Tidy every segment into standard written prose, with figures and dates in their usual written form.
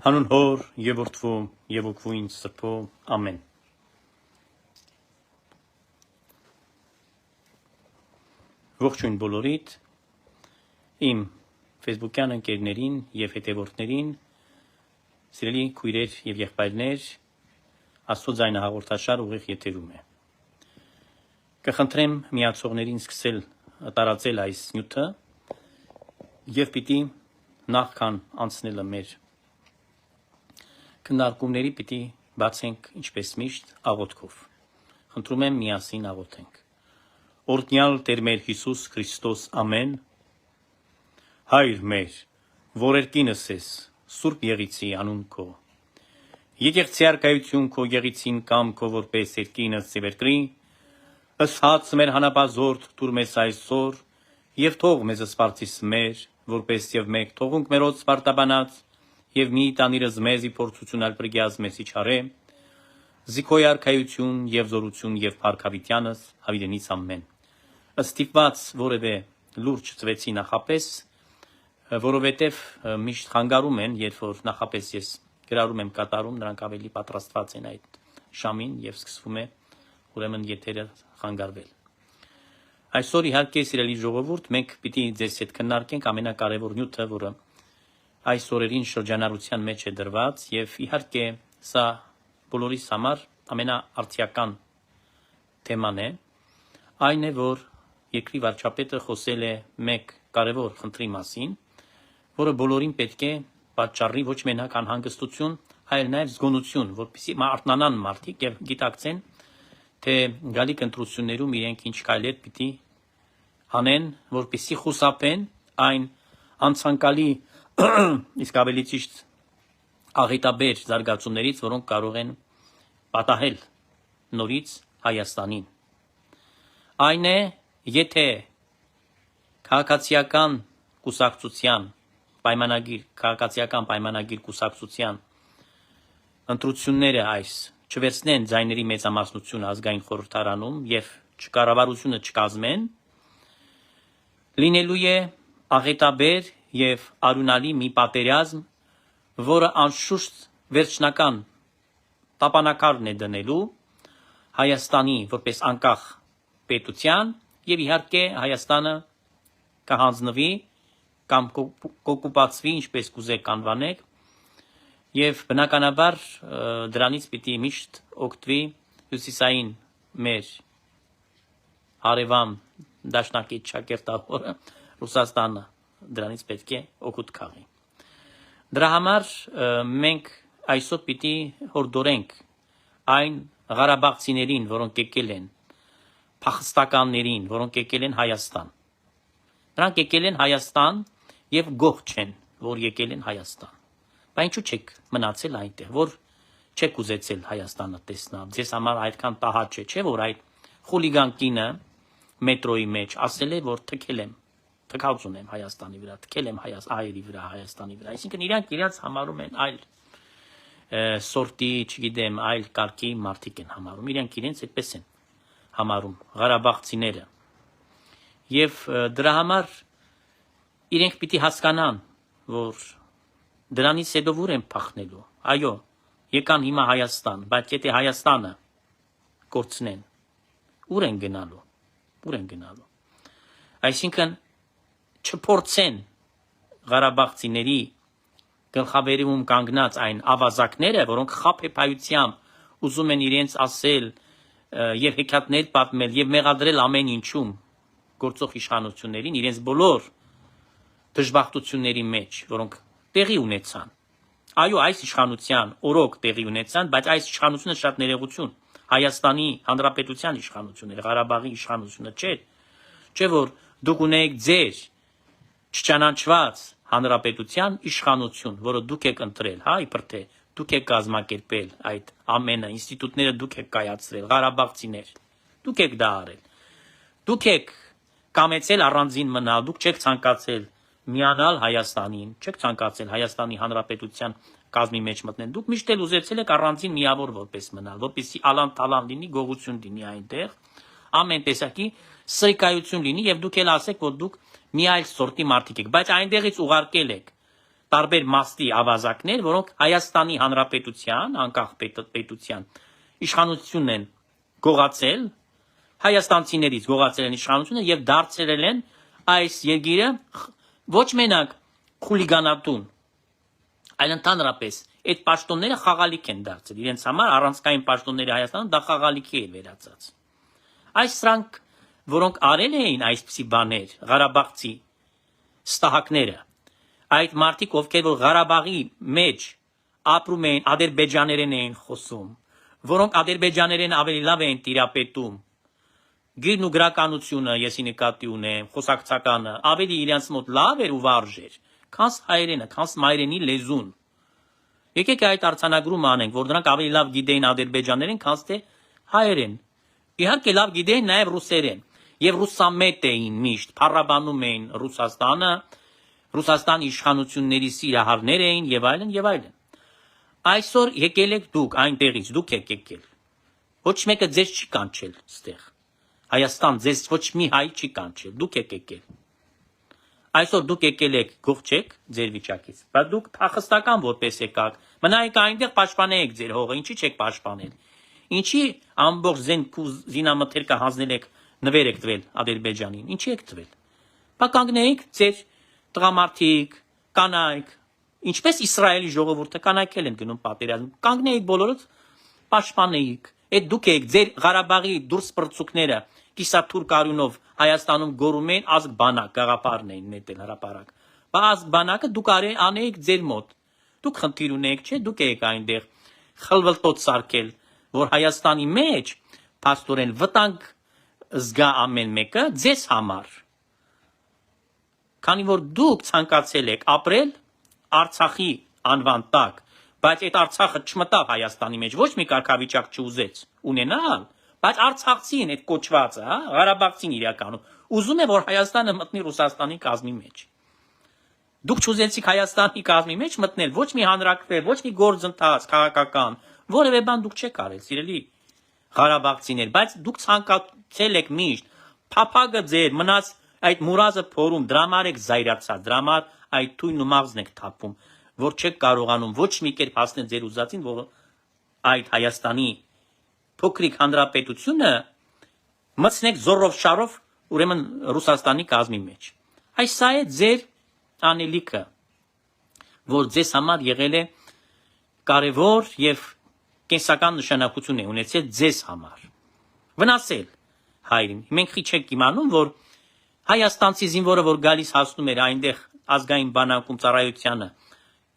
Հանուն հոր եւ որդվո եւ օգվույն սրբո ամեն Ողջույն բոլորիդ իմ Facebook-յան ընկերներին եւ հետևորդներին սիրելի քույրեր եւ եղբայրներ Աստծո ձայնը հաղորդաշար ուղիղ եթերում է Կխնդրեմ միացողներին սկսել տարածել այս նյութը եւ պիտի նախքան անցնելը մեր քննարկումների պիտի բացենք ինչպես միշտ աղոթքով խնդրում եմ միասին աղոթենք Օրհնյալ Տեր մեր Հիսուս Քրիստոս ամեն Հայր մեր որ երկինս ես Սուրբ Եղիցի անուն քո Եկեղեցի արքայություն քո եղիցին կամ քո որպես երկինս ծևերկրի ըսած մեր հանապազորդ դուր մեզ այսօր եւ թող մեզ սպարծիս մեր որպես եւ մեկ թողունք մերոց սպարտաբանած եւ մի տանիրս մեզի փորձությունալ բրգյազ մեզի չարե զիքոյ արքայություն եւ զորություն եւ փառքավիտյանս հավիտենից ամեն Ստիպված որևէ լուրջ ծվեցի նախապես որովհետեւ միշտ խանգարում են երբ որ նախապես ես գրառում եմ կատարում նրանք ավելի պատրաստված են այդ շամին եւ սկսվում է ուրեմն եթերը խանգարվել Այսօր իհարկե սիրելի ժողովուրդ մենք պիտի ձեզ հետ քննարկենք ամենակարևոր նյութը որը այս օրերին շրջանառության մեջ է դրված եւ իհարկե սա բոլորիս համար ամենաարդիական թեման է այն է որ Երկրի վարչապետը խոսել է մեկ կարևոր խնդրի մասին, որը բոլորին պետք է պատճառի ոչ մենակ անհանգստություն, այլ նաև զգոնություն, որպեսզի արթնանան մարդիկ եւ գիտակցեն, թե գալիք ընտրություններում իրենք ինչ քայլեր պիտի անեն, որպեսզի խուսափեն այն անցանկալի իսկ ավելի ճիշտ աղետաբեր զարգացումներից, որոնք կարող են պատահել նորից Հայաստանին։ Այն է Եթե քաղաքացիական կուսակցության պայմանագիր կուսակցության ընտրությունները այս չվերցնեն ձայների մեծամասնությունը ազգային խորհրդարանում եւ չկառավարությունը չկազմեն լինելու է աղետաբեր եւ արունալի մի պատերազմ որը անշուշտ վերջնական տապանակարն է դնելու Հայաստանի որպես անկախ պետության Եվ իհարկե Հայաստանը կհանձնվի կամ կոկուպացվի, ինչպես կուզեք անվանեք, եւ բնականաբար դրանից պիտի միշտ օգտվի հյուսիսային մեր հարևան դաշնակից շակերտավորը Ռուսաստանը դրանից պետք է օգուտ քաղի։ Դրա համար մենք այսօր պիտի հորդորենք այն Ղարաբաղցիներին, որոնք եկել են փախստականներին, որոնք եկել են Հայաստան։ Նրանք եկել են Հայաստան եւ գող չեն, որ եկել են Հայաստան։ Բայց ինչու չեք մնացել այնտեղ, որ չեք ուզեցել Հայաստանը տեսնել։ Ձեզ համար այդքան տահաճ չէ, որ այդ խուլիգան կինը մետրոյի մեջ ասել է, որ թքել եմ, թքած ունեմ Հայաստանի վրա, թքել եմ հայերի վրա, Հայաստանի վրա։ Այսինքն իրանք համարում են այլ սորտի, չգիտեմ, այլ կարգի մարդիկ են համարում։ Իրանք իրենց այդպես են համարում Ղարաբաղցիները եւ դրա համար իրենք պիտի հասկանան որ դրանից հետո ուր են փախնելու այո եկան հիմա Հայաստան բայց եթե Հայաստանը կորցնեն ուր են գնալու այսինքն չփորձեն Ղարաբաղցիների գլխավերում կանգնած այն ավազակները որոնք խաբեբայությամբ ուզում են իրենց ասել եւ հեքիաթներ պատմել եւ մեղադրել ամեն ինչում գործող իշխանություններին իրենց բոլոր դժբախտությունների մեջ որոնք տեղի ունեցան այո այս իշխանության օրոք տեղի ունեցան բայց այս իշխանությունը շատ ներողություն Հայաստանի Հանրապետության իշխանությունն է Ղարաբաղի իշխանությունը չէ որ դուք ունեք ձեր չճանաչված հանրապետության իշխանություն որը դուք եք ընտրել հա իբր թե Դուք եք կազմակերպել այդ ամենը, ինստիտուտները դուք եք կայացրել, Ղարաբաղցիներ, դուք եք դա արել, դուք եք կամեցել առանձին մնալ, դուք չեք ցանկացել միանալ Հայաստանին, չեք ցանկացել Հայաստանի Հանրապետության կազմի մեջ մտնել, դուք միշտ էլ ուզեցել եք առանձին միավոր որպես մնալ, որպեսզի ալան-թալան լինի, գողություն լինի այնտեղ, ամեն տեսակի սրիկայություն լինի եւ դուք էլ ասեք, որ դուք մի այլ սորտի մարդիկ եք, բայց այնտեղից ուղարկել եք տարբեր մաստի ավազակներ, որոնք Հայաստանի Հանրապետության, անկախ պետության իշխանությունն են գողացել, հայաստանցիներից գողացել են իշխանությունը եւ դարձրել են այս երկիրը ոչ մենակ խուլիգանատուն, այլ ընդհանրապես այդ պաշտոնները խաղալիք են դարձել իրենց համար, առանցքային պաշտոնները Հայաստանում դա խաղալիքի է վերածած։ Այս սրանք, որոնք արել էին այսպիսի բաներ, Ղարաբաղցի ստահակները, այդ մարդիկ, ովքեր որ Ղարաբաղի մեջ ապրում էին, ադրբեջաներեն էին խոսում, որոնք ադրբեջաներեն ավելի լավ էին տիրապետում, գիրն ու գրականությունը եսի նկատի ունեմ, խոսակցականը, ավելի իրենց մոտ լավ էր ու վարժ էր, քանս հայերենը, քանս մայրենի լեզուն։ Եկեք այդ արձանագրումը անենք, որ նրանք ավելի լավ գիտեին ադրբեջաներեն, քանս թե հայերեն։ Իհարկե լավ գիտեին նաև ռուսերեն եւ ռուսամետ էին միշտ, փառաբանում էին Ռուսաստանը, Ռուսաստանի իշխանությունների սիրահարներ էին եւ այլն եւ այլն։ Այսօր եկել եք դուք այնտեղից, դուք եք եկել։ Ոչ մեկը ձեզ չի կանչել այստեղ։ Հայաստան ձեզ ոչ մի հայ չի կանչել, դուք եք եկել։ Այսօր դուք եկել եք գողջեք ձեր վիճակից, բայց դուք փախստական որպես եկաք, մնայեք այնտեղ պաշտպանեք ձեր հողը, ինչի չեք պաշտպանել։ Ինչի ամբողջ զենք ու զինամթերքը հանձնել եք նվեր եք տվել Ադրբեջանին, ինչի եք տվել։ Բա կանգնեիք ձեր տղամարդիկ, կանայք, ինչպես Իսրայելի ժողովուրդը կանայքել են գնում պատերազմ, կանգնեիք բոլորդ պաշտպանեիք։ Այդ դուք եք ձեր Ղարաբաղի դուրս պրծուկները կիսաթուրք արյունով Հայաստանում գոռում էին ազգ բանակ, գաղափարն էին նետել հրապարակ։ Բա ազգ բանակը դուք անեիք ձեր մոտ։ Դուք խնդիր ունեիք, չէ՞, դուք եք այնտեղ խլվլտոտ սարքել, որ Հայաստանի մեջ փաստորեն վտանգ զգա ամեն մեկը ձեզ համար։ Քանի որ դուք ցանկացել եք ապրել Արցախի անվան տակ, բայց այդ Արցախը չմտավ Հայաստանի մեջ, ոչ մի կարգավիճակ չուզեց ունենալ, բայց Արցախցին այդ կոչվածը, հա, Ղարաբաղցին իրականում, ուզում է որ Հայաստանը մտնի Ռուսաստանի կազմի մեջ։ Դուք չուզեցիք Հայաստանի կազմի մեջ մտնել, ոչ մի հանրակրվե, ոչ մի գործընթաց քաղաքական, որևէ բան դուք չեք արել, սիրելի Ղարաբաղցիներ, բայց դուք ցանկացել եք միշտ փափագը ձեր մնաց այդ մուրազը փորում, դրա համար եք զայրացած, դրա համար այդ թույն ու մաղձն եք թափում, որ չեք կարողանում ոչ մի կերպ հասնել ձեր ուզածին, որ այդ Հայաստանի փոքրիկ հանրապետությունը մտցնեք զորով շարով, ուրեմն Ռուսաստանի կազմի մեջ։ Այս սա է ձեր անելիքը, որ ձեզ համար եղել է կարևոր եւ կենսական նշանակություն է ունեցել ձեզ համար։ Վնասել հայրին։ Մենք խի չենք իմանում, որ հայաստանցի զինվորը, որ գալիս հասնում էր այնտեղ ազգային բանակում ծառայությանը,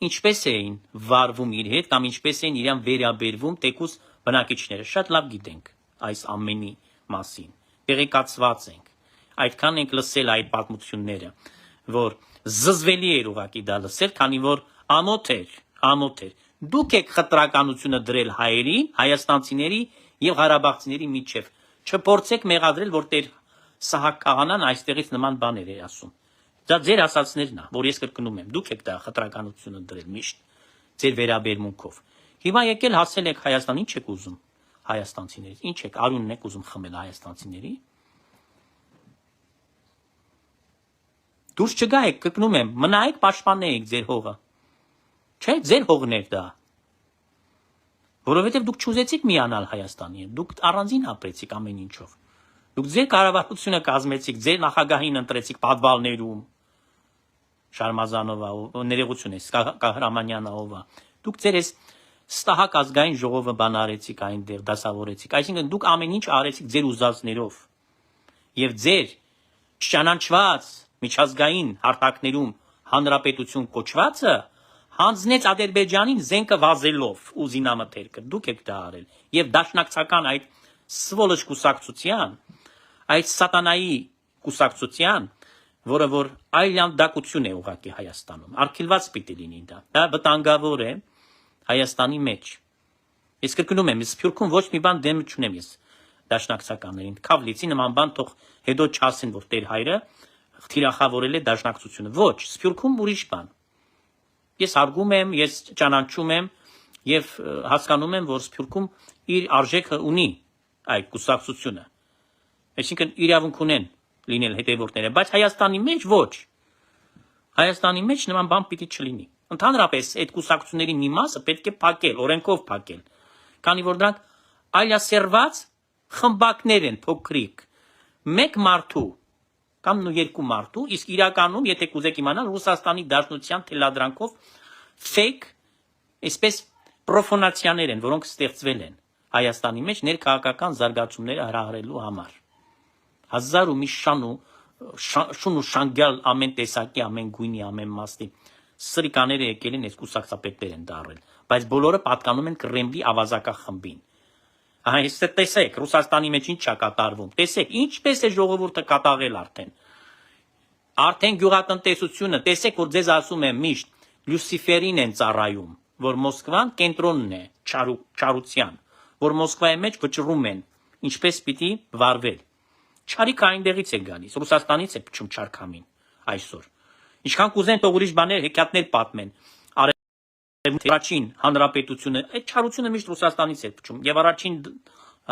ինչպես էին վարվում իր հետ կամ ինչպես էին իրան վերաբերվում տեկուս բնակիչները։ Շատ լավ գիտենք այս ամենի մասին։ Տեղեկացված ենք։ Այդքան ենք լսել այդ պատմությունները, որ զզվելի էր ուղակի դա լսել, քանի որ ամոթ էր։ Դուք եք խտրականությունը դրել հայերին, հայաստանցիների եւ ղարաբաղցիների միջև։ Չփորձեք մեղադրել, որ Տեր Սահակ Քահանան այստեղից նման բաներ է ասում։ Դա ձեր ասածներն է, որ ես կրկնում եմ։ Դուք եք դա խտրականությունը դրել միշտ ձեր վերաբերմունքով։ Հիմա եկել հասել եք Հայաստան, ինչ եք ուզում հայաստանցիներից։ Ինչ եք արյունն եք ուզում խմել հայաստանցիների։ Դուրս չգայեք, կրկնում եմ, մնայեք պաշտպանեիք ձեր հողը։ Չէ, ձեր հողն էր դա։ Որովհետև դուք չուզեցիք միանալ Հայաստանի հետ, դուք առանձին ապրեցիք ամեն ինչով։ Դուք ձեր կառավարությունը կազմեցիք, ձեր նախագահին ընտրեցիք պատվալներում, Շարմազանովա, ներողություն է, Կահրամանյանը ով է։ Դուք ձեր այս ստահակ ազգային ժողովը բանարեցիք այնտեղ, դասավորեցիք, այսինքն դուք ամեն ինչ արեցիք ձեր ուզածներով։ Եվ ձեր չճանաչված միջազգային հարթակներում հանրապետություն կոչվածը հանձնեց Ադրբեջանին զենքը վազելով ու զինամթերքը, դուք եք դա արել, եւ դաշնակցական այդ սվոլոչ կուսակցության, այդ սատանայի կուսակցության, որը որ այլանդակություն է ուղղակի Հայաստանում, արգելված պիտի լինի դա վտանգավոր է Հայաստանի մեջ։ Ես կրկնում եմ, Սփյուռքում ոչ մի բան դեմ չունեմ ես դաշնակցականներին, քավլիցի նման բան թող հետո չասեն, որ Տեր հայրը թիրախավորել է դաշնակցությունը, ոչ, Սփյուռքում ուրիշ բան։ Ես հարգում եմ, ես ճանաչում եմ եւ հասկանում եմ, որ Սփյուռքում իր արժեքը ունի այդ կուսակցությունը։ Այսինքն իրավունք ունեն լինել հետևորդները, բայց Հայաստանի մեջ ոչ։ Հայաստանի մեջ նման բան պիտի չլինի։ Ընդհանրապես այդ կուսակցությունների մի մասը պետք է փակել, օրենքով փակել, քանի որ դրանք այլասերված խմբակներ են փոքրիկ, մեկ մարդու կամ երկու մարդու, իսկ իրականում, եթե կուզեք իմանալ, Ռուսաստանի Դաշնության թելադրանքով fake, այսպես պրոֆանացիաներ են, որոնք ստեղծվել են Հայաստանի մեջ ներքաղաքական զարգացումները հրահրելու համար։ Հազար ու մի շուն ու շանգյալ ամեն տեսակի, ամեն գույնի, ամեն մասի սրիկաները եկել են, այս կուսակցապետներ են դարել, բայց բոլորը պատկանում են Կրեմլի ավազակախմբին։ Այս տեսեք, Ռուսաստանի մեջ ինչ է կատարվում, տեսեք, ինչպես է ժողովուրդը կատաղել արդեն գյուղատնտեսությունը, տեսեք, որ ձեզ ասում եմ միշտ, Լյուսիֆերին են ծառայում, որ Մոսկվան կենտրոնն է չարության, որ Մոսկվայի մեջ վճռում են, ինչպես պիտի վարվել։ Չարիքը այնտեղից է գալիս, Ռուսաստանից է փչում չարքամին այսօր։ Ինչքան կուզեն թող ուրիշ բաներ, հեքիաթներ պատմեն, առաջին հանրապետությունը, այդ չարությունը միշտ Ռուսաստանից է փչում, եւ առաջին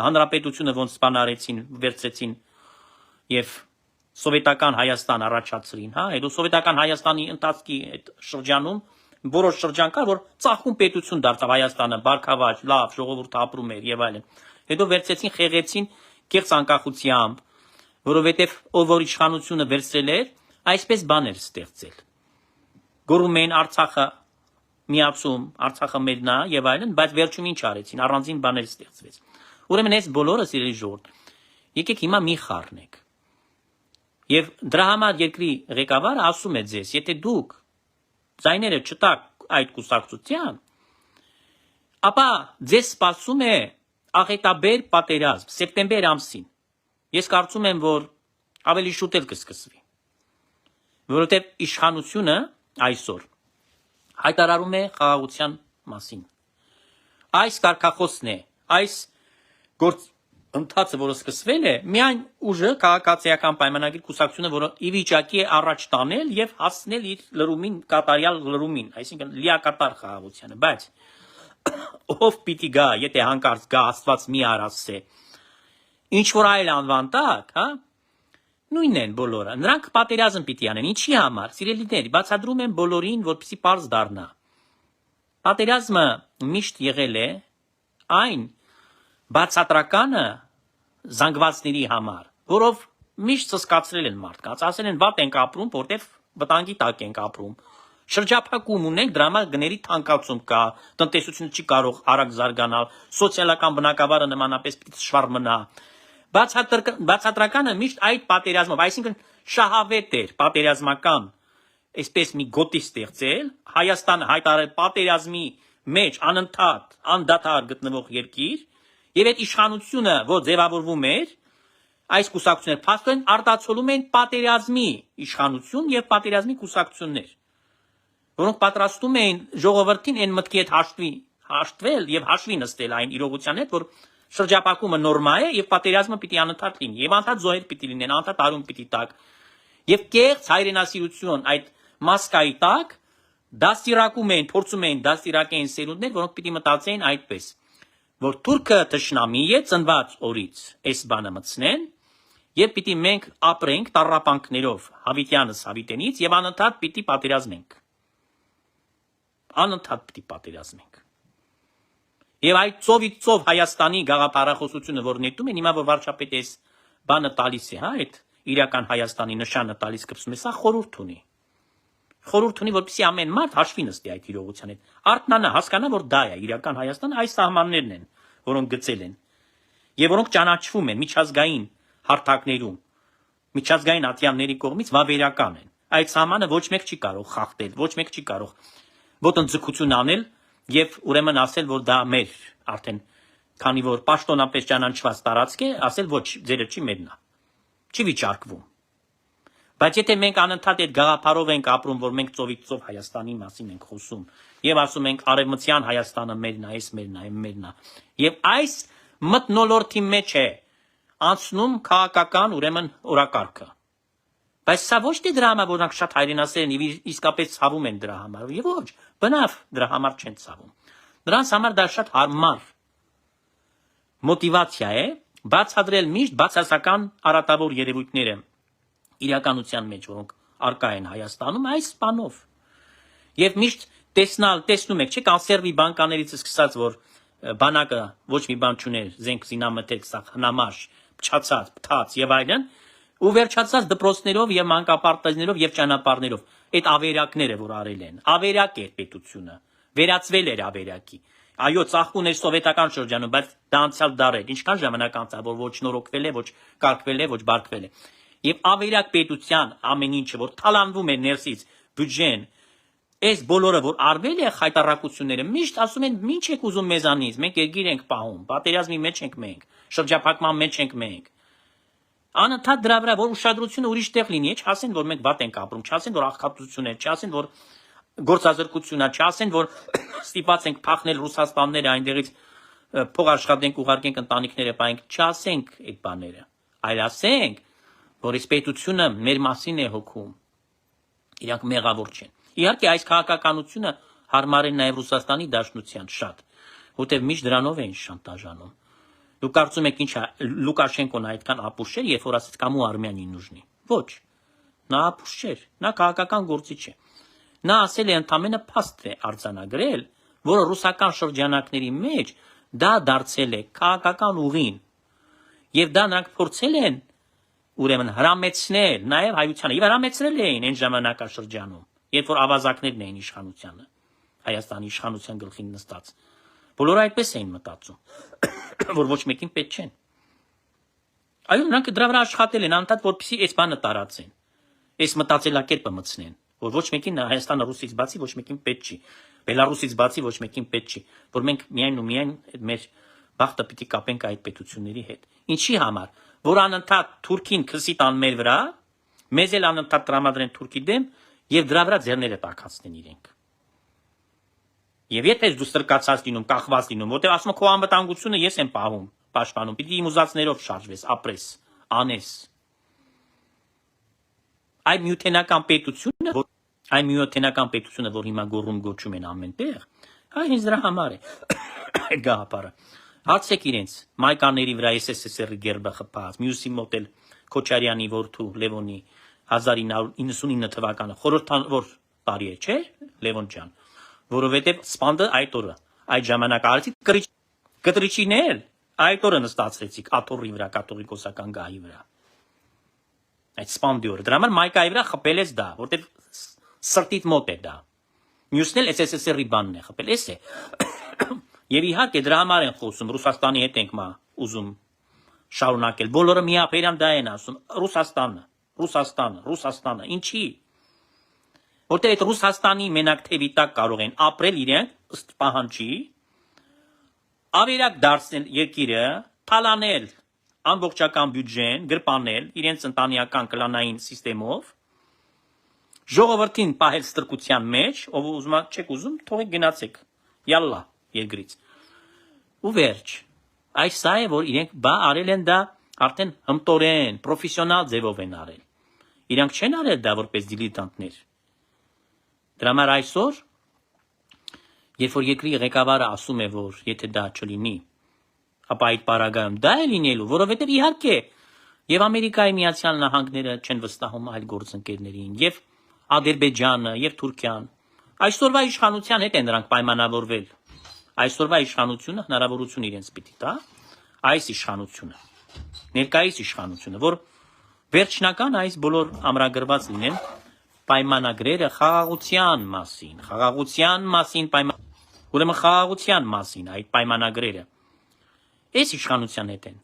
հանրապետությունը ոնց սպանարեցին, վերցրեցին եւ սովետական Հայաստան առաջացրին, հա, այդ սովետական Հայաստանի ընթացքի այդ շրջանում որոշ շրջան կար, որ ծախում պետություն դարձավ Հայաստանը, բարգավաճ, լավ, ժողովուրդը ապրում էր եւ այլն։ Հետո վերցրեցին, խեղեցին կեղծ անկախությամբ, որովհետեւ ով որ իշխանությունը վերցրել էր, այսպես բաներ ստեղծել։ Գոռում էին Արցախը միացում, Արցախը մերն է եւ այլն, բայց վերջում ինչ արեցին, առանձին բաներ ստեղծվեց։ Ուրեմն այս բոլորը սիրելի ժողովուրդ, եկեք հիմա մի խառնենք։ Եվ դրա համար երկրի ղեկավարը ասում է ձեզ, եթե դուք ձայները չտաք այդ կուսակցության, ապա ձեզ սպասում է աղետաբեր պատերազմ սեպտեմբեր ամսին։ Ես կարծում եմ, որ ավելի շուտ էլ կսկսվի, որովհետև իշխանությունը այսօր հայտարարում է խաղաղության մասին։ Այս կարգախոսն է, այս ընթացը, որը սկսվել է, միայն ուժը քաղաքացիական պայմանագիր կուսակցությունը, որը ի վիճակի է առաջ տանել եւ հասնել իր լրումին, կատարյալ լրումին, այսինքն լիակատար խաղաղությանը, բայց ով պիտի գա, եթե հանկարծ գա, Աստված մի արասե, ինչ որ այլ անվան տակ, հա, նույնն են բոլորը, նրանք պատերազմ պիտի անեն, ինչի համար, սիրելիներ, բացատրում են բոլորին, որպեսզի պարզ դառնա։ Պատերազմը միշտ եղել է այն բացատրականը զանգվածների համար, որով միշտ սսկացրել են մարդկանց, ասել են վատ ենք ապրում, որտեվ վտանգի տակ ենք ապրում։ Շրջափակում ունենք, դրա համար գների թանկացում կա, տնտեսությունը չի կարող արագ զարգանալ, սոցիալական բնակավարը նմանապես պիտի շվար մնա։ Բացատրականը միշտ այդ պատերազմով, այսինքն շահավետ էր պատերազմական, այսպես մի գոտի ստեղծել, Հայաստանը հայտարարել պատերազմի մեջ անընդհատ, անդադար գտնվող երկիր, եւ այդ իշխանությունը, որ ձևավորվում էր, այս կուսակցությունները փաստորեն արտացոլում են պատերազմի իշխանություն եւ պատերազմի կուսակցություններ, որոնք պատրաստում էին ժողովրդին այն մտքի հետ հաշտվել եւ հաշվի նստել այն իրողության հետ, որ շրջափակումը նորմա է եւ պատերազմը պիտի անընդհատ լինի եւ անընդհատ զոհեր պիտի լինեն, անընդհատ արյուն պիտի տակ եւ կեղծ հայրենասիրություն այդ մասկայի տակ դաստիարակում էին, փորձում էին դաստիարակեն սերունդներ, որոնք պիտի մտածեին այդպես, որ թուրքը թշնամի է ծնված օրից այս բանը մտցնեն եւ պիտի մենք ապրենք տառապանքներով հավիտյանս հավիտենից եւ անընդհատ պիտի պատերազմենք։ Անընդհատ պիտի պատերազմենք։ Եվ այդ ծովից ծով Հայաստանի գաղափարախոսությունը, որ նետում են, հիմա որ վարչապետը այս բանը տալիս է, հա, այդ իրական Հայաստանի նշանը տալիս կպսում է, սա խորհուրդ ունի։ Խորհուրդ ունի, որպեսզի ամեն մարդ հաշվի նստի այդ իրողության հետ։ Արթնանա, հասկանա, որ դա է իրական Հայաստանը, այս սահմաններն են, որոնք գծել են եւ որոնք ճանաչվում են միջազգային հարթակներում, միջազգային ատյանների կողմից վավերական են։ Այդ սահմանը ոչ մեկ չի կարող խախտել, ոչ մեկ չի կարող ոտնձգություն անել եւ ուրեմն ասել, որ դա մեր արդեն, քանի որ պաշտոնապես ճանաչված տարածք է, ասել ոչ, ձերը չի մերն է։ Չի վիճարկվում։ Բայց եթե մենք անընդհատ այդ գաղափարով ենք ապրում, որ մենք ծովից ծով Հայաստանի մասին ենք խոսում եւ ասում ենք արևմտյան Հայաստանը մերն է, այս մերն է, մերն է, եւ այս մթնոլորտի մեջ է անցնում քաղաքական ուրեմն օրակարգը։ Բայց սա ոչ թե դրա համար, որ նրանք շատ հայրենասեր են եւ իսկապես ցավում են դրա համար, եւ ոչ, բնավ դրա համար չեն ցավում։ Նրանց համար դա շատ հարմար մոտիվացիա է բացատրել միշտ բացասական արատավոր երևույթները իրականության մեջ, որոնք արկա են Հայաստանում այս բանով։ Եվ միշտ տեսնում եք, չէ՞, կոնսերվի բանկաներից սկսած, որ բանակը ոչ մի բան չուներ, զենք զինամթերք, սա հնամաշ, փչացած, փթած եւ այլն, ու վերջացած դպրոցներով եւ մանկապարտեզներով եւ ճանապարհներով, այդ ավերակները, որ արել են, ավերակ էր պետությունը, վերածվել էր ավերակի։ Այո, ծաղկուն էր սովետական շրջանում, բայց դա անցյալ դարեր, ինչքան ժամանակ անցավ, որ ոչ նորոգվել է, ոչ կարգվել է, ոչ բարգվել է։ Եվ ավերակ պետության ամեն ինչը, որ թալանվում է ներսից բյուջեն, այս բոլորը, որ արվել է խայտարակությունները, միշտ ասում են, ինչ եք ուզում մեզանից, մենք երկիր ենք պահում, պատերազմի մեջ ենք մենք, շրջափակման մեջ ենք մենք։ Անընդհատ դրա վրա, որ ուշադրությունը ուրիշ տեղ լինի, չասեն, որ մենք վատ ենք ապրում, չասեն, որ աղքատություն է, չասեն, որ գործազրկություն է, չասեն, որ ստիպած ենք փախնել Ռուսաստանները այնտեղից փող աշխատենք, ուղարկենք ընտանիքները պահենք, չասենք այդ բաները, այլ ասենք, որ այս պետությունը մեր մասին է հոգում, իրանք մեղավոր չեն։ Իհարկե այս քաղաքականությունը հարմար է նաև Ռուսաստանի Դաշնության շատ, որտեղ միշտ դրանով էին շանտաժանում։ Դուք կարծում եք ինչ է Լուկաշենկոն այդքան ապուշ չէր, երբ որ ասեց կամու արմյանին նուժնի։ Ոչ, նա ապուշ չէր, նա քաղաքական գործիչ է։ Նա ասել է ընդամենը փաստ է արձանագրել, որը ռուսական շրջանակների մեջ դա դարձել է քաղաքական ուղին։ Եվ դա նրանք փորձել են ուրեմն հրամեցնել նաև հայությանը, եւ հրամեցրել էին այն ժամանակաշրջանում, երբ որ ավազակներն էին իշխանությանը, Հայաստանի իշխանության գլխին նստած։ Բոլորը այդպես էին մտածում, որ ոչ մեկին պետք չեն։ Այո, նրանք դրա վրա աշխատել են անընդհատ, որպեսզի այս բանը տարածեն, այս մտածելակերպը մտցնեն, որ ոչ մեկին Հայաստանը ռուսից բացի ոչ մեկին պետք չի, Բելարուսից բացի ոչ մեկին պետք չի, որ մենք միայն ու միայն մեր բախտը պիտի կապենք այդ պետությունների հետ։ Ինչի համար, որ անընդհատ Թուրքին քսի տան մեր վրա, մեզ էլ անընդհատ տրամադրեն Թուրքի դեմ եւ դրա վրա ձեռները տաքացնեն իրենք։ Եվ եթե դու սրկացած լինում, կախված լինում, որտեղ ասում քո անվտանգությունը ես եմ պահում, պաշտպանում, պիտի իմ ուզածներով շարժվես, ապրես, անես։ Այդ միութենական պետությունը, որ հիմա գոռում գոչում են ամենտեղ, հենց դրա համար է այդ գաղափարը։ Հարցեք իրենց, մայկաների վրա SSSR-ի գերբը խփած, մյուսի մոտ էլ Քոչարյանի որդու Լևոնի 1999 թվականը խորհրդավոր տարի է, չէ՞, Լևոն ջան, որովհետև սպանդը այդ օրը, այդ ժամանակ արեցիք կտրիչին էլ, այդ օրը նստացրեցիք աթոռի վրա, կաթողիկոսական գահի վրա։ Այդ սպանդի օրը, դրա համար մայկայի վրա խփել ես դա, որտեղ սրտիդ մոտ է դա։ Մյուսն էլ SSSR-ի բանն է խփել, էս է։ Եվ իհարկե դրա համար են խոսում, Ռուսաստանի հետ ենք ուզում շարունակել։ Բոլորը միապերան դա են ասում, Ռուսաստանը, ինչի։ Որտեղ այդ Ռուսաստանի մենակ թևի տակ կարող են ապրել իրենք ըստ պահանջի, ավերակ դարձնել երկիրը, թալանել ամբողջական բյուջեն, գրպանել իրենց ընտանեկան կլանային սիստեմով, ժողովրդին պահել ստրկության մեջ, ով ուզում չեք ուզում, թողեք գնացեք, յալլա երկրից։ Ու վերջ, այս սա է, որ իրենք բա արել են դա արդեն հմտորեն, պրոֆեսիոնալ ձևով են արել։ Իրանք չեն արել դա որպես դիլետանտներ։ Դրա համար այսօր, երբ որ երկրի ղեկավարը ասում է, որ եթե դա չլինի, ապա այդ պարագայում դա է լինելու, որովհետև իհարկե եւ Ամերիկայի Միացյալ Նահանգները չեն վստահում այլ գործընկերներին, եւ Ադրբեջանը, եւ Թուրքիան։ Այսօրվա իշխանության հետ են նրանք պայմանավորվել։ Այսօրվա իշխանությունը հնարավորություն իրենց պիտի տա, այս իշխանությունը, ներկայիս իշխանությունը, որ վերջնական այս բոլոր ամրագրված լինեն պայմանագրերը ուրեմն խաղաղության մասին այդ պայմանագրերը այս իշխանության հետ են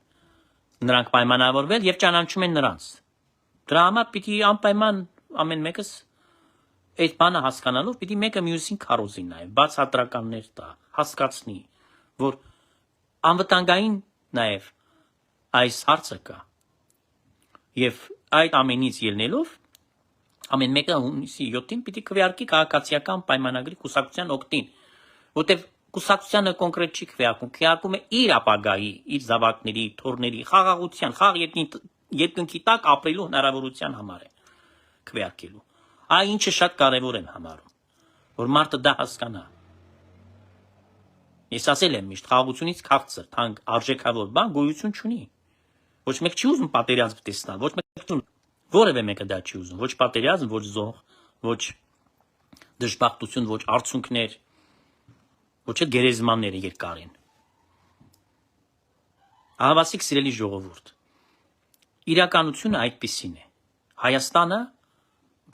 նրանք պայմանավորվել եւ ճանաչում են նրանց։ Դրա համար պիտի անպայման ամեն մեկս այդ բանը հասկանալով պիտի մեկը մյուսին քարոզի նաեւ, բացատրականներ տա, հասկացնի, որ անվտանգային նաեւ այս հարցը կա։ Եվ այդ ամենից ելնելով ամեն մեկը հունիսի 7-ին պիտի քվեարկի քաղաքացիական պայմանագրի կուսակցության օգտին, որտեղ կուսակցությանը կոնկրետ չի քվեարկում, քվեարկում է իր ապագայի, իր զավակների, թոռների, խաղաղության, խաղ երկնքի տակ ապրելու հնարավորության համար է քվեարկելու։ Այ ինչը շատ կարևոր եմ համարում, որ մարդը դա հասկանա։ Ես ասել եմ միշտ, խաղաղությունից քաղցր, թանկ, արժեքավոր բան գոյություն չունի։ Ոչ մեկ չի ուզում պատերազմ տեսնել, ոչ մեկ որևէ մեկը դա չի ուզում, ոչ պատերազմ, ոչ զոհ, ոչ Դժբախտություն ոչ արցունքներ, ոչ էլ գերեզմանները երկար են։ Ահավասիկ սիրելի ժողովուրդ, իրականությունը այդպիսին է։ Հայաստանը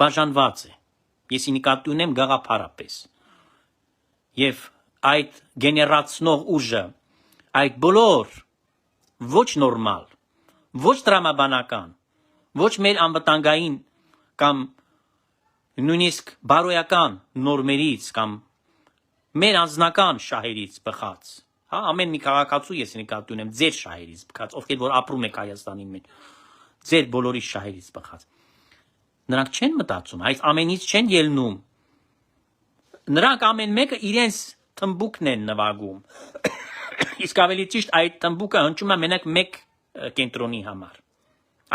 բաժանված է։ Ես նկատի ունեմ գաղափարապես։ Եվ այդ գեներացնող ուժը, այդ բոլոր ոչ նորմալ, ոչ տրամաբանական, ոչ մեր անվտանգային կամ նույնիսկ բարոյական նորմերից կամ մեր անձնական շահերից բխած, հա, ամեն մի քաղաքացու ես նկատի ունեմ ձեր շահերից բխած, ովքեր որ ապրում եք Հայաստանի մեջ, ձեր բոլորի շահերից բխած։ Նրանք չեն մտածում, այս ամենից չեն ելնում։ Նրանք ամեն մեկը իրենց թմբուկն են նվագում։ Իսկ ավելի ճիշտ այդ թմբուկը հնչում է մենակ մեկ կենտրոնի համար։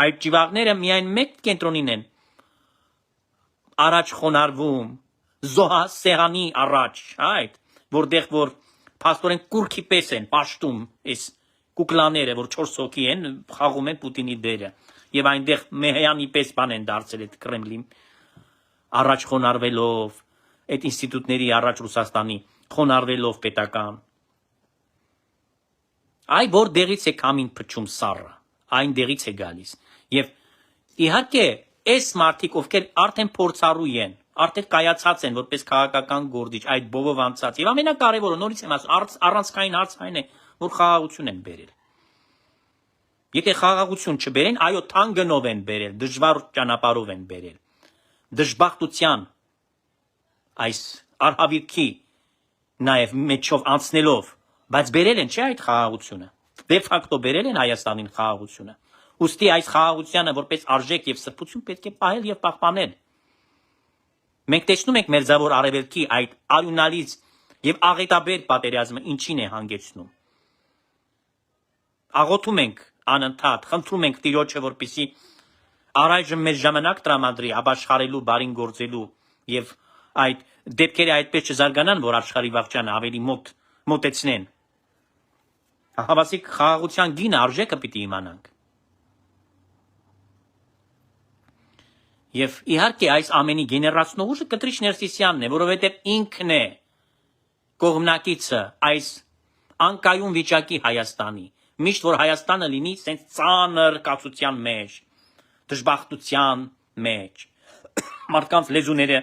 Այդ ճիվաղները միայն մեկ կենտրոնին են առաջ խոնարհվում, զոհասեղանի առաջ, այդ, որտեղ որ փաստորեն կուրքի պես են պաշտում այս կուկլաները, որ 4 հոգի են, խաղում են Պուտինի դերը, եւ այնտեղ մեհյանի պես բան են դարձել այդ Կրեմլին, առաջ խոնարհվելով, այդ ինստիտուտների առաջ Ռուսաստանի խոնարհվելով պետական։ Այ որտեղից է քամին փչում սառը, այնտեղից է գալիս։ Եվ իհարկե այս մարդիկ, ովքեր արդեն փորձառու են, արդեն կայացած են որպես քաղաքական գործիչ, այդ բովով անցած, եւ ամենակարևորը նորից եմ ասում, առանցքային հարցը այն է, որ խաղաղություն են բերել։ Եթե խաղաղություն չբերեն, այո, թանկ գնով են բերել, դժվար ճանապարհով են բերել։ Դժբախտության այս արհավիրքի նաեւ մեջով անցնելով, բայց բերել են չէ այդ խաղաղությունը։ Դե ֆակտո բերել են Հայաստանին խաղաղությունը։ Ուստի այս խաղաղությանը որպես արժեք եւ սրբություն պետք է պահել եւ պահպանել։ Մենք տեսնում ենք մերձավոր արևելքի այդ արյունալից եւ աղետաբեր պատերազմը ինչին է հանգեցնում։ Աղոթում ենք անընդհատ, խնդրում ենք Տիրոջը, որպեսզի առայժմ մեր ժամանակ տրամադրի ապաշխարելու, բարին գործելու եւ այդ դեպքերը այդպես չզարգանան, որ աշխարհի վաղճանը ավելի մոտեցնեն։ Հավասիկ խաղաղության գինը արժեքը պիտի իմանանք։ Եվ իհարկե այս ամենի գեներացնող ուժը Կտրիչ Ներսիսյանն է, որովհետև ինքն է կողմնակիցը այս անկայուն վիճակի Հայաստանի։ Միշտ որ Հայաստանը լինի սենց ծանր կացության մեջ, դժբախտության մեջ, մարդկանց լեզուները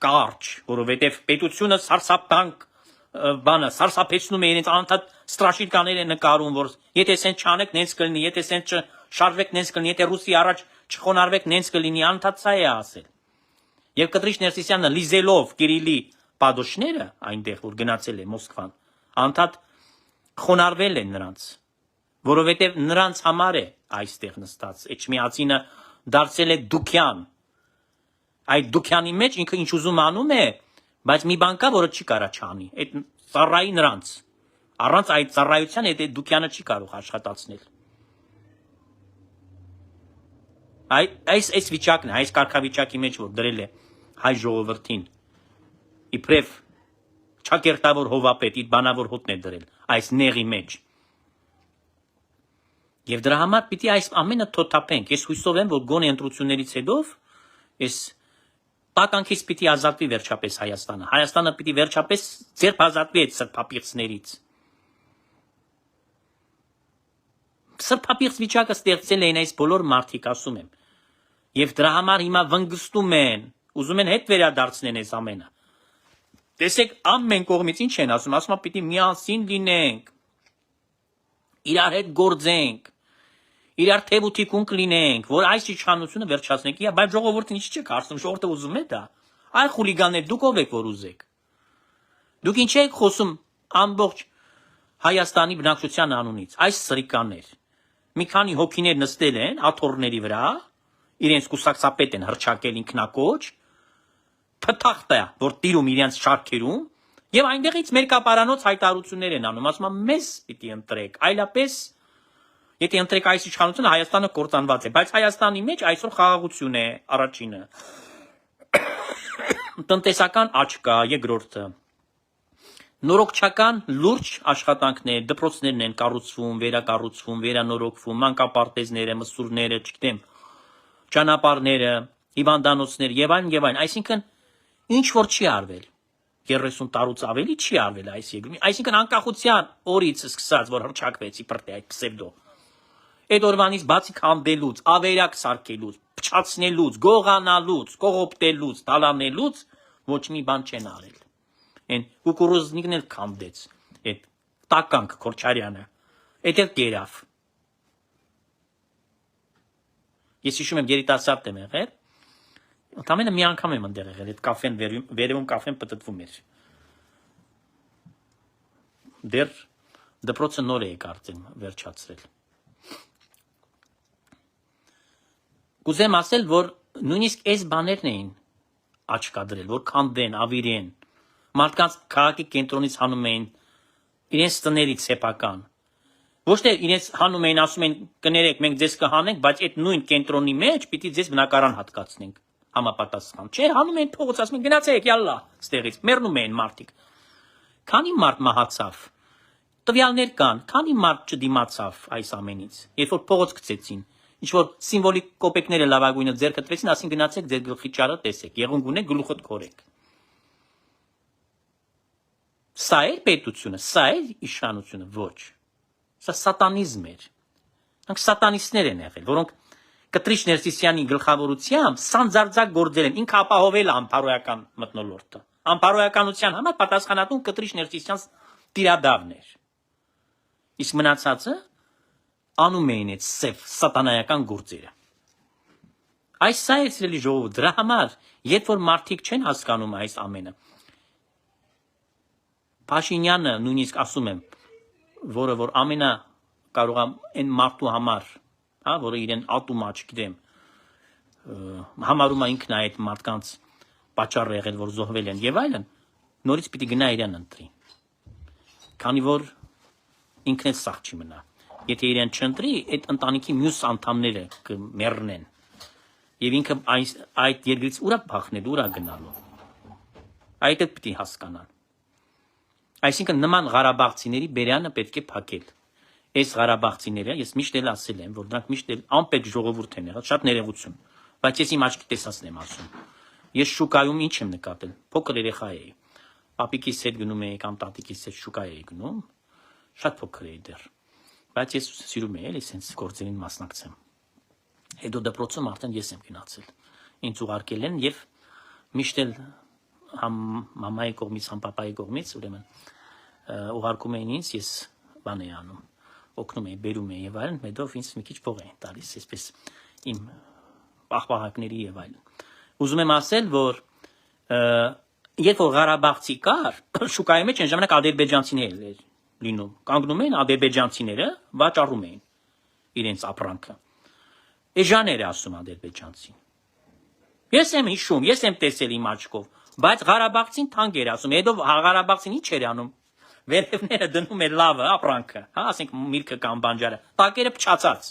կարճ, որովհետև պետությունը սարսափանք բանը սարսափեցնում է իրենց անընդհատ ստրաշիլկաներ է նկարում, որ եթե սենց չանեք նենց կլինի, եթե սենց չշարժվեք նենց կլինի, եթե Ռուսի առաջ չխոնարհվեք նենց կլինի, անընդհատ սա է ասել։ Եվ Կտրիչ Ներսիսյանը լիզելով Կիրիլի падոշները այնտեղ որ գնացել է Մոսկվան, անընդհատ խոնարհվել է նրանց, որովհետև նրանց համար է այստեղ նստած, Էջմիածինը դարձել է դուքյան։ Այդ դուքյանի մեջ ինքը ինչ ուզում անում է, բայց մի բան կա, որը չի կարա չանի, այդ ծառայի նրանց։ Առանց այդ ծառայության այդ դուքյանը չի կարող աշխատացնել։ Այս վիճակն է, այս կարգավիճակի մեջ որ դրել է հայ ժողովրդին, իբրև չակերտավոր հովապետ, իր բանավոր հոտն է դրել այս նեղի մեջ։ Եվ դրա համար պիտի այս ամենը թոթափենք։ Ես հույսով եմ, որ գոնե ընտրություններից հետո այս տականքից պիտի ազատվի վերջապես Հայաստանը։ Հայաստանը պիտի վերջապես ձերբազատվի այդ սրբապիղծներից։ Սրբապիղծ վիճակը ստեղծել էին այս բոլոր մարդիկ, ասում եմ։ Եվ դրա համար հիմա վնգստում են, ուզում են հետ վերադարձնեն այս ամենը։ Տեսեք, ամեն կողմից ինչ են ասում, ասում են պիտի միասին լինենք, իրար հետ գործենք, իրար թև ու թիկուն կլինենք, որ այս իշխանությունը վերջացնենք։ Բայց ժողովուրդն ինչ չեք հարցնում, ժողովուրդը ուզում է դա։ Այ խուլիգաններ, դուք ով եք որ ուզեք։ Դուք ինչ եք խոսում ամբողջ Հայաստանի բնակչության անունից, այս սրիկաներ։ Մի քանի հոգիներ նստել են աթոռների վրա, իրենց կուսակցապետ են հրճակել ինքնակոչ, փթախտ է, որ տիրում իրենց շարքերում, եւ այնտեղից մերկապարանոց հայտարարություններ են անում, ասում են մեզ պիտի ընտրեք, այլապես եթե ընտրեք այս իշխանությունը Հայաստանը կործանված է, բայց Հայաստանի մեջ այսօր խաղաղություն է, առաջինը։ Տնտեսական աճ կա, երկրորդը։ Նորոգչական լուրջ աշխատանքներ, դպրոցներն են կառուցվում, վերակառուցվում, վերանորոգվում, մանկապարտեզները, մսուրները, չգիտեմ, ճանապարհները, հիվանդանոցներ եւ այլն եւ այլն։ Այսինքն Ինչ որ չի արվել 30 տարուց ավելի չի արվել այս երկրում, այսինքն անկախության օրից սկսած, որ հռչակվեցի պրտե այդ պսևդո, այդ օրվանից բացի քանդելուց, ավերակ սարքելուց, փչացնելուց, գողանալուց, կողոպտելուց, տալանելուց ոչ մի բան չեն արել։ Այն կուկուրուզնիկն էլ քանդեց, այդ տականք Քոչարյանը, այդ էլ կերավ։ Ես հիշում եմ երիտասարդ եմ եղել, ընդամենը մի անգամ եմ ընդեղ եղել, այդ կաֆեն վերևում կաֆեն պտտվում էր։ Դեռ դպրոցը նոր էի կարծեմ վերջացրել։ Կուզեմ ասել, որ նույնիսկ այս բաներն էին աչկադրել, որ քանդեն, ավիրեն, մարդկանց քաղաքի կենտրոնից հանում էին իրենց տներից սեփական։ Ոչ թե իրենց հանում էին, ասում էին կներեք, մենք ձեզ կհանենք, բայց այդ նույն կենտրոնի մեջ պիտի ձեզ բնակարան հատկացնենք համապատասխան։ Չէ, հանում էին փողոց, ասում են գնացեք, յալլա, ստեղից, մեռնում էին մարդիկ։ Քանի մարդ մահացավ։ Տվյալներ կան, քանի մարդ չդիմացավ այս ամենից, երբ որ փողոց գցեցին, ինչ որ սիմվոլիկ կոպեկները լավագույնը ձեռք կտրեցին, ասին գնացեք ձեր գլխի ճարը տեսեք, եղունգ ունեք, գլուխդ քորեք։ Սա է պետությունը, սա է իշխանությունը, ոչ։ Սա սատանիզմ էր։ Նրանք սատանիստներ են եղել, որոնք Կտրիչ Ներսիսյանի գլխավորությամբ սանձարձակ գործել են, ինքը ապահովել է անփարոյական մթնոլորտը։ Անփարոյականության համար պատասխանատուն Կտրիչ Ներսիսյան տիրադավն էր։ Իսկ մնացածը անում էին այդ սև սատանայական գործերը։ Այս սա է սիրելի ժողովուրդ, դրա համար, երբ որ մարդիկ չեն հասկանում այս ամենը, Փաշինյանը նույնիսկ ասում եմ, որը որ ամենա կարող է այն մարդու համար, հա, որը իրեն ատում աչ գիտեմ, համարում է ինքն այդ մարդկանց պատճառը եղել, որ զոհվել են եւ այլն, նորից պիտի գնա իրեն ընտրի։ Քանի որ ինքն էլ սաղ չի մնա։ Եթե իրեն չընտրի, այդ ընտանիքի մյուս անդամները կմեռնեն։ Եվ ինքը այդ երկրից ուրա փախնելու, ուրա գնալու։ Այդ էլ պիտի հասկանան։ Այսինքն նման Ղարաբաղցիների բերանը պետք է փակել։ Այս Ղարաբաղցիները, ես միշտ էլ ասել եմ, որ նրանք միշտ էլ անպետք ժողովուրդ են եղել, շատ ներողություն, բայց ես իմ աչքի տեսածն եմ ասում։ Ես շուկայում ինչ եմ նկատել, փոքր երեխա էի, պապիկիս հետ գնում էի կամ տատիկիս հետ շուկա էի գնում, շատ փոքր էի դեռ, բայց ես սիրում էի էլի սենց գործերին մասնակցեմ։ Հետո դպրոցում արդեն ես եմ գնացել, ինձ ուղարկել են եւ միշտ էլ համ մամայի կողմից, համ պապայի կողմից, ուրեմն ուղարկում էին ինձ, ես բան էի անում, օգնում էի, բերում էի եւ այլն, հետո ինձ մի քիչ փող էին տալիս, այսպես իմ պահպանների եւ այլն։ Ուզում եմ ասել, որ երբ որ Ղարաբաղցի կար, շուկայի մեջ այն ժամանակ ադրբեջանցիներ էր լինում, կանգնում էին ադրբեջանցիները, վաճառում էին իրենց ապրանքը։ Էժան էր ասում ադրբեջանցին։ Ես եմ հիշում, ես եմ տեսել իմ աչքով, բայց Ղարաբաղցին թանկ էր ասում, հետո Ղարաբաղցին ինչ էր անում։ Վերևները դնում էր լավը, ապրանքը, հա, ասենք միրգը կամ բանջարը, տակերը փչացած։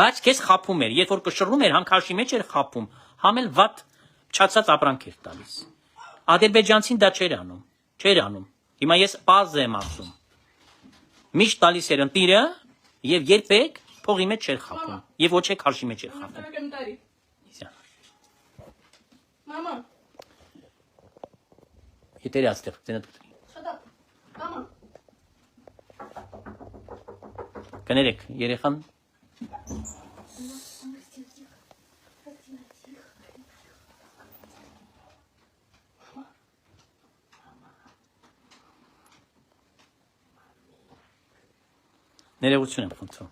Բայց քեզ խափում էր, երբ որ կշռում էր, հանքաշի մեջ էր խափում, համ էլ վատ փչացած ապրանք էր տալիս։ Ադրբեջանցին դա չէր անում, չէր անում։ Հիմա ես պարզ եմ ասում։ Միշտ տալիս էր ընտիրը եւ երբեք փողի մեջ չէր խափում, եւ ոչ է քաշի մեջ էր խափում։ Մամա։ Եթե այստեղ ցենդ Մամա։ կներեք, երեխան ներողություն եմ խնդրում։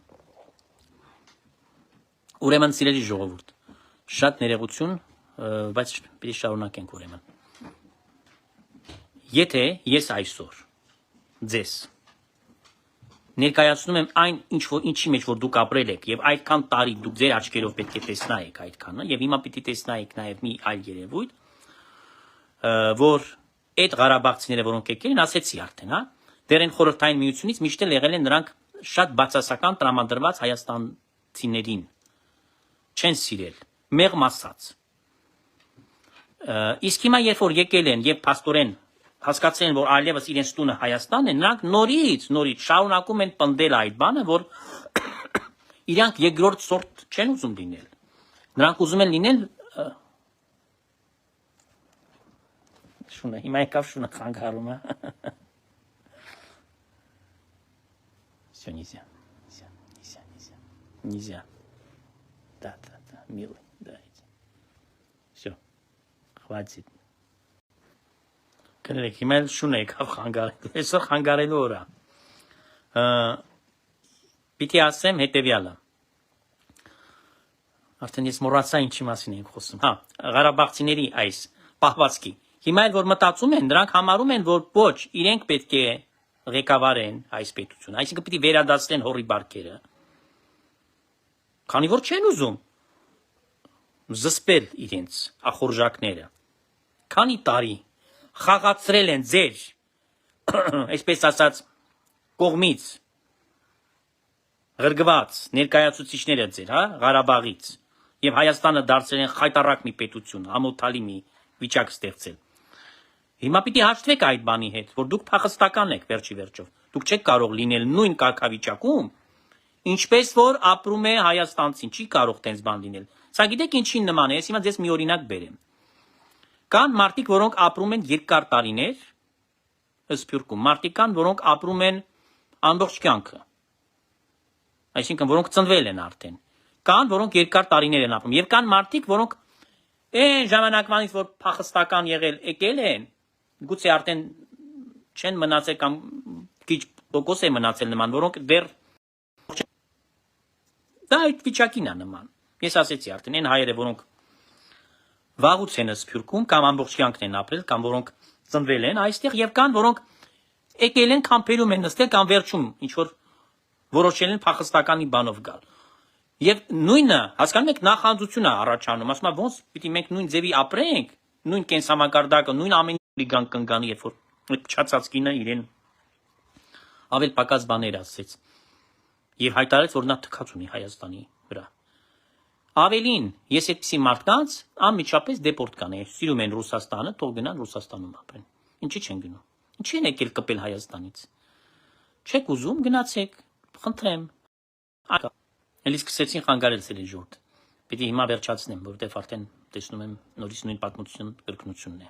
Ուրեմն սիրելի ժողովուրդ, շատ ներողություն, բայց պիտի շարունակենք ուրեմն։ Եթե ես այսօր ձեզ ներկայացնում եմ այն ինչի մեջ որ դուք ապրել եք եւ այդքան տարի դուք ձեր աչքերով պետք է տեսնայիք այդքանը եւ հիմա պիտի տեսնայիք նաեւ մի այլ երևույթ, որ այդ Ղարաբաղցիները, որոնք եկել են, ասեցի արդեն, հա, դեռ են խորհրդային միությունից միշտ էլ եղել են նրանք շատ բացասական տրամադրված հայաստանցիներին չեն սիրել, մեղմ ասած։ Իսկ հիմա երբ որ եկել են եւ փաստորեն հասկացել են, որ այլևս իրենց տունը Հայաստանն է, նրանք նորից շարունակում են պնդել այդ բանը, որ իրանք երկրորդ սորտ չեն ուզում լինել։ Նրանք ուզում են լինել Շունը, հիմա եկավ շունը խանգարում, հա։ Всё, нельзя. Нельзя. Да, милый, да, иди. Всё, хватит. Կներեք, հիմա էլ շունը եկավ խանգարել, այսօր խանգարելու օր է։ Պիտի ասեմ հետևյալը։ Արդեն ես մոռացա ինչի մասին ենք խոսում։ Հա, Ղարաբաղցիների այս պահվածքի։ Հիմա էլ որ մտածում են, նրանք համարում են, որ ոչ, իրենք պետք է ղեկավարեն այս պետությունը, այսինքն պիտի վերադասնեն հորի բարկերը։ Քանի որ չեն ուզում զսպել իրենց ախորժակները։ Քանի տարի խաղացրել են ձեր, այսպես ասած, կողմից ղրգված ներկայացուցիչները ձեր, հա, Ղարաբաղից, եւ Հայաստանը դարձրել են խայտառակ մի պետություն, ամոթալի մի վիճակ ստեղծել։ Հիմա պիտի հաշտվեք այդ բանի հետ, որ դուք փախստական եք վերջի վերջով։ Դուք չեք կարող լինել նույն կարգավիճակում, ինչպես որ ապրում է հայաստանցին, չի կարող տենց բան լինել։ Սա գիտեք ինչին նման է, ես հիմա ձեզ մի օրինակ բերեմ։ Կան մարդիկ, որոնք ապրում են երկար տարիներ, Սփյուռքում, մարդիկ կան, որոնք ապրում են ամբողջ կյանքը։ Այսինքն, որոնք ծնվել են արդեն։ Կան, որոնք երկար տարիներ են ապրում, եւ կան մարդիկ, որոնք այն ժամանակվանից, որ փախստական եղել, եկել են, գուցե արդեն չեն մնացել կամ քիչ տոկոս է մնացել նման, որոնք դեռ դա այդ վիճակին է նման։ Ես ասեցի արդեն, այն հայերը, որոնք վաղուց են Սփյուռքում կամ ամբողջ կյանքն են ապրել, կամ որոնք ծնվել են այստեղ, եւ կան, որոնք եկել են քամփերում են նստել կամ վերջում ինչ որ որոշել են փախստականի բանով գալ։ Եվ նույնը, հասկանում եք, նախանձություն է առաջանում, ասում է ոնց պիտի մենք նույն ձևի ապրենք, նույն կենսամակարդակը, նույն ամեն լիգան կնգանի, երբ որ այդ փչացած կինը իրեն ավել պակաս բաներ ասեց եւ հայտարարեց, որ նա թքած ունի Հայաստանի վրա։ Ավելին, ես այդպիսի մարդկանց անմիջապես դեպորտ կանեի, սիրում են Ռուսաստանը, թող գնան Ռուսաստանում ապրեն։ Ինչի չեն գնում։ Ինչի են եկել կպել Հայաստանից։ Չեք ուզում, գնացեք, խնդրեմ։ Էլի սկսեցին խանգարել սելեջուրդ։ Պիտի հիմա վերջացնեմ, որովհետև արդեն տեսնում եմ նորից նույն պատմություն կրկնությունն է։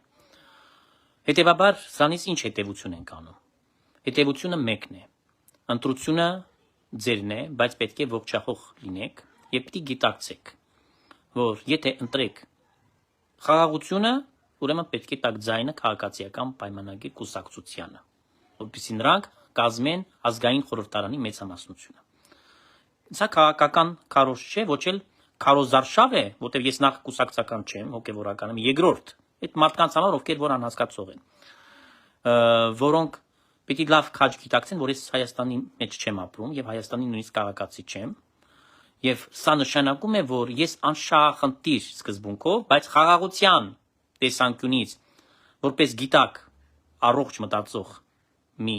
Հետևաբար, սրանից ինչ հետևություն ենք անում։ Հետևությունը մեկն է։ Ընտրությունը ձերն է, բայց պետք է ողջախոհ լինեք եւ պիտի գիտակցեք, որ եթե ընտրեք խաղաղությունը, ուրեմն պետք է տակ ձայնը քաղաքացիական պայմանագիր կուսակցությանը, որպեսզի նրանք կազմեն ազգային խորհրդարանի մեծամասնությունը։ Սա քաղաքական քարոզ չէ, ոչ էլ քարոզարշավ է, որտեղ ես նախ կուսակցական չեմ, հոգևորական եմ, երկրորդ այդ մարդկանց համար, ովքեր որ անհասկացող են, որոնք պիտի լավ քաջ գիտակցեն, որ ես Հայաստանի մեջ չեմ ապրում եւ Հայաստանի նույնիսկ քաղաքացի չեմ, եւ սա նշանակում է, որ ես անշահախնդիր սկզբունքով, բայց խաղաղության տեսանկյունից, որպես գիտակ, առողջ մտածող մի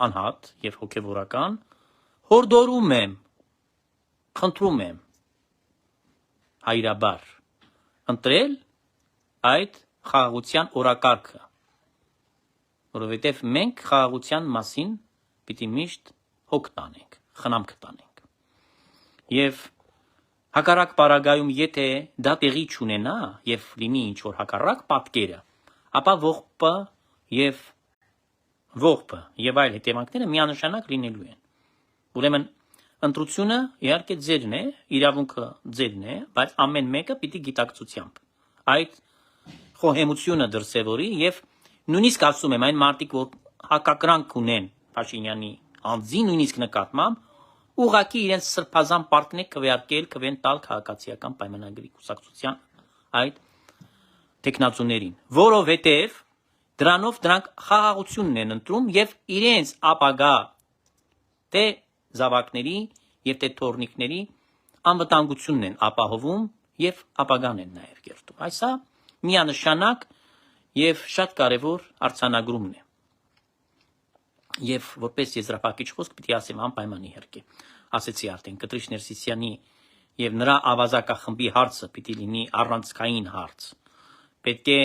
անհատ եւ հոգևորական, հորդորում եմ, խնդրում եմ հայրաբար ընտրել այդ խաղաղության օրակարգը, որովհետև մենք խաղաղության մասին պիտի միշտ հոգ տանենք, խնամք տանենք։ Եվ հակառակ պարագայում, եթե դա տեղի չունենա եւ լինի ինչ որ հակառակ պատկերը, ապա ողբը եւ այլ հետևանքները միանշանակ լինելու են։ Ուրեմն ընտրությունը իհարկե ձերն է, իրավունքը ձերն է, բայց ամեն մեկը պիտի գիտակցությամբ այդ խոհեմությունը դրսևորի եւ նույնիսկ ասում եմ այն մարդիկ, որ հակակրանք ունեն Փաշինյանի անձի նույնիսկ նկատմամբ, ուղղակի իրենց սրբազան պարտքն է քվեարկել, քվեն տալ քաղաքացիական պայմանագրի կուսակցության այդ տեխնացուներին, որովհետեւ դրանով դրանք խաղաղությունն են ընտրում եւ իրենց ապագա թե զավակների եւ թե թորնիկների անվտանգությունն են ապահովում եւ ապագան են նաեւ կերտում։ Այսա միանշանակ եւ շատ կարեւոր արձանագրումն է։ Եվ որպես եզրափակիչ խոսք պիտի ասեմ անպայման իհարկե։ Ասեցի արդեն Կտրիշ Ներսիսյանի եւ նրա ավազակախմբի հարցը պիտի լինի առանցքային հարց։ Պետք է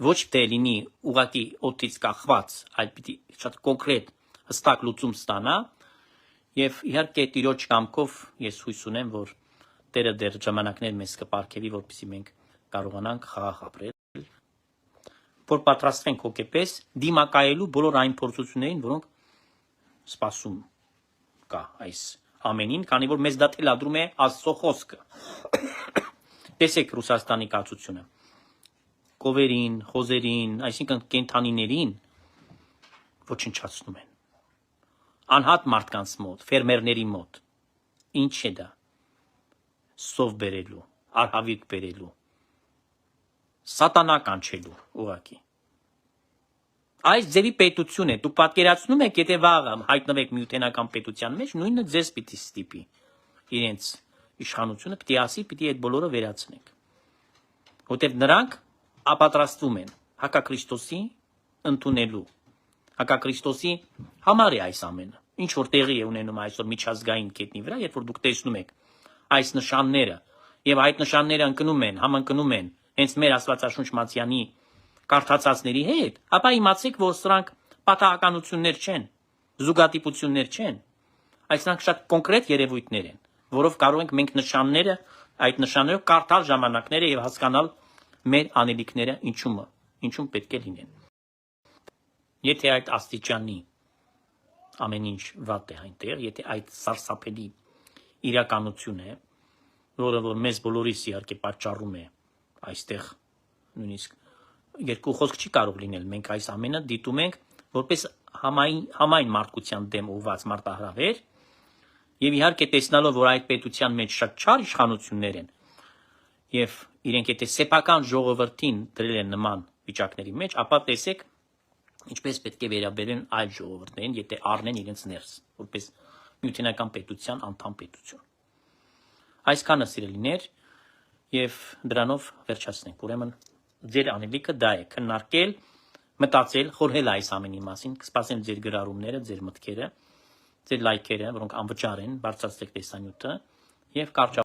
ոչ թե լինի ուղղակի օդից կախված, այլ պիտի շատ կոնկրետ հստակ լուծում ստանա։ Եվ իհարկե տիրոջ կամքով ես հույս ունեմ, որ Տերը դեռ ժամանակներ մեզ կպարգևի, որպեսզի մենք կարողանանք խաղաղ ապրել որ պատրաստվենք հոգեպես դիմակայելու բոլոր այն փորձություններին, որոնք սպասում կա այս ամենին, քանի որ մեզ դա թելադրում է Աստծո խոսքը։ Տեսեք Ռուսաստանի կացությունը։ Կովերին, խոզերին, այսինքն կենդանիներին ոչնչացնում են։ Անհատ մարդկանց մոտ, ֆերմերների մոտ։ Ինչ է դա։ Սով բերելու, արհավիք բերելու, սատանա կանչելու ուղղակի։ Այս ձևի պետություն է, դուք պատկերացնում եք, եթե վաղը հայտնվեք միութենական պետության մեջ, նույնը ձեզ պիտի ստիպի իրենց իշխանությունը, պիտի ասի, պիտի այդ բոլորը վերացնենք։ Որտեղ նրանք ապատրաստվում են հակաքրիստոսի ընդունելու, հակաքրիստոսի համար է այս ամենը։ Ինչ որ տեղի է ունենում այսօր միջազգային կետնի վրա, երբ որ դուք տեսնում եք այս նշանները, եւ այդ նշանները համընկնում են հենց մեր Աստվածաշունչ Մատթեյանի կարդացածների հետ, ապա իմացեք, որ սրանք պատահականություններ չեն, զուգադիպություններ չեն, այս սրանք շատ կոնկրետ երևույթներ են, որով կարող ենք մենք այդ նշաններով կարդալ ժամանակները եւ հասկանալ մեր անելիքները ինչում պետք է լինեն։ Եթե այդ աստիճանի ամեն ինչ վատ է այնտեղ, եթե այդ սարսափելի իրականություն է, որը որ մեզ բոլորիս իհարկե պատճառում է այստեղ նույնիսկ երկու խոսք չի կարող լինել, մենք այս ամենը դիտում ենք որպես համայն մարդկության դեմ ուղված մարտահրավեր եւ իհարկե տեսնալով, որ այդ պետության մեջ շատ չար իշխանություններ են եւ իրենք եթե սեփական ժողովրդին դրել են նման վիճակների մեջ, ապա տեսեք ինչպես պետք է վերաբերեն այլ ժողովուրդներին, եթե առնեն իրենց ներս, որպես միութենական պետության անդամ պետություն։ Այսքանը սիրելիներ, եւ դրանով վերջացնենք։ Ուրեմն ձեր անելիքը դա է՝ քննարկել, մտածել, խորհել այս ամենի մասին, կսպասեմ ձեր գրառումները, ձեր մտքերը, ձեր լայքերը, որոնք անվճար են, բարձրացրեք տեսանյութը եւ կարճ